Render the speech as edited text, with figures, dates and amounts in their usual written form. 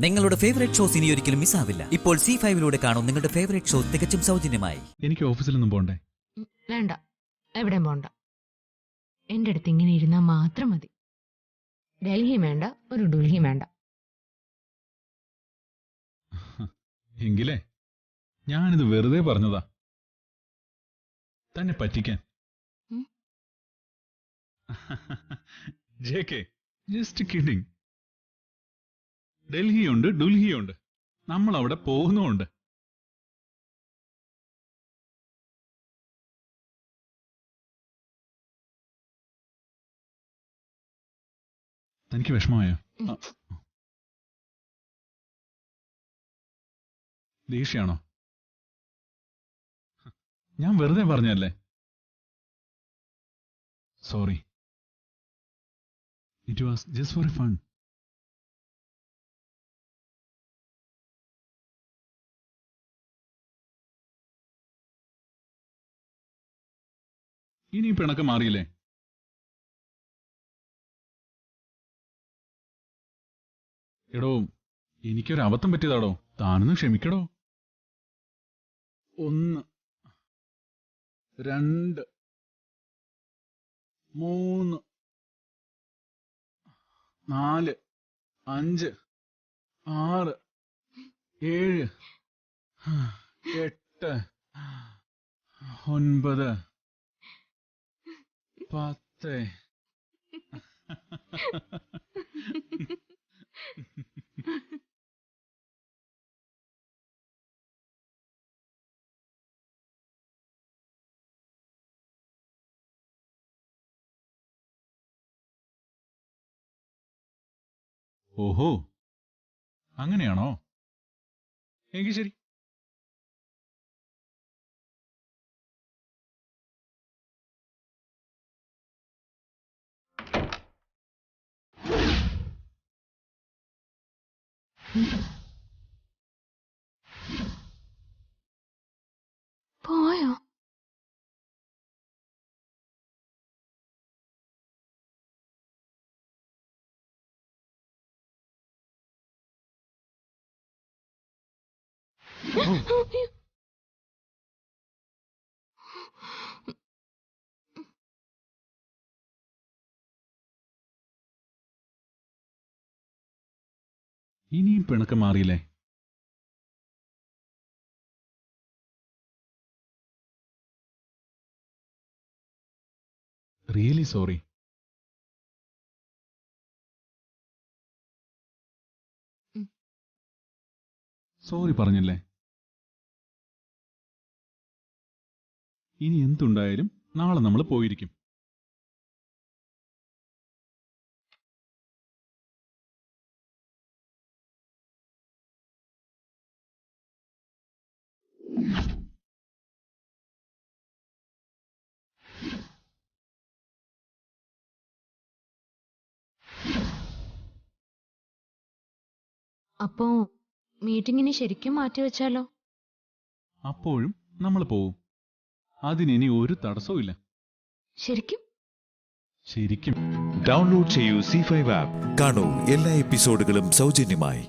നിങ്ങളുടെ favourite shows ഇനി ഒരിക്കലും മിസ്സാവില്ല. ഇപ്പോൾ C5-ലൂടെ കാണും നിങ്ങളുടെ ഫേവറേറ്റ് ഷോ തികച്ചും സൗജന്യമായി. എനിക്ക് ഓഫീസിലൊന്നും പോണ്ടേ? വേണ്ട, എവിടെയും പോണ്ട. എൻ്റെ അടുത്ത് ഇങ്ങനെ ഇരുന്നാൽ മാത്രം മതി. ഡൽഹി വേണ്ട, ഒരു ഡുൽഹി വേണ്ട. എങ്കിലേ ഞാനിത് വെറുതെ പറഞ്ഞതാ, തന്നെ പറ്റിക്കാൻ. JK, just kidding. ഡൽഹിയുണ്ട്, ഡുൽഹിയുണ്ട്, നമ്മൾ അവിടെ പോകുന്നുമുണ്ട്. തനിക്ക് വിഷമമായോ? ദേഷ്യാണോ? ഞാൻ വെറുതെ പറഞ്ഞല്ലേ. Sorry, it was just for fun. ഇനി പിണക്ക് മാറിയില്ലേ? എടോ, എനിക്കൊരു അബദ്ധം പറ്റിയതാടോ, താനൊന്ന് ക്ഷമിക്കടോ. 1 2 3 4 5 6 7 8 9 10. ഓഹോ, അങ്ങനെയാണോ? എങ്കിൽ ശരി. പോയോ? ഇനിയും പിണക്കം മാറിയില്ലേ? Really sorry. സോറി പറഞ്ഞില്ലേ? ഇനി എന്തുണ്ടായാലും നാളെ നമ്മൾ പോയിരിക്കും. അപ്പോ മീറ്റിങ്ങിന് ശരിക്കും മാറ്റിവെച്ചാലോ? അപ്പോഴും നമ്മൾ പോവും. അതിനി ഒരു തടസ്സവും ഇല്ല. ശരിക്കും? ശരിക്കും. ഡൗൺലോഡ് ചെയ്യൂ C5 ആപ്പ്. കാണൂ എല്ലാ എപ്പിസോഡുകളും സൗജന്യമായി.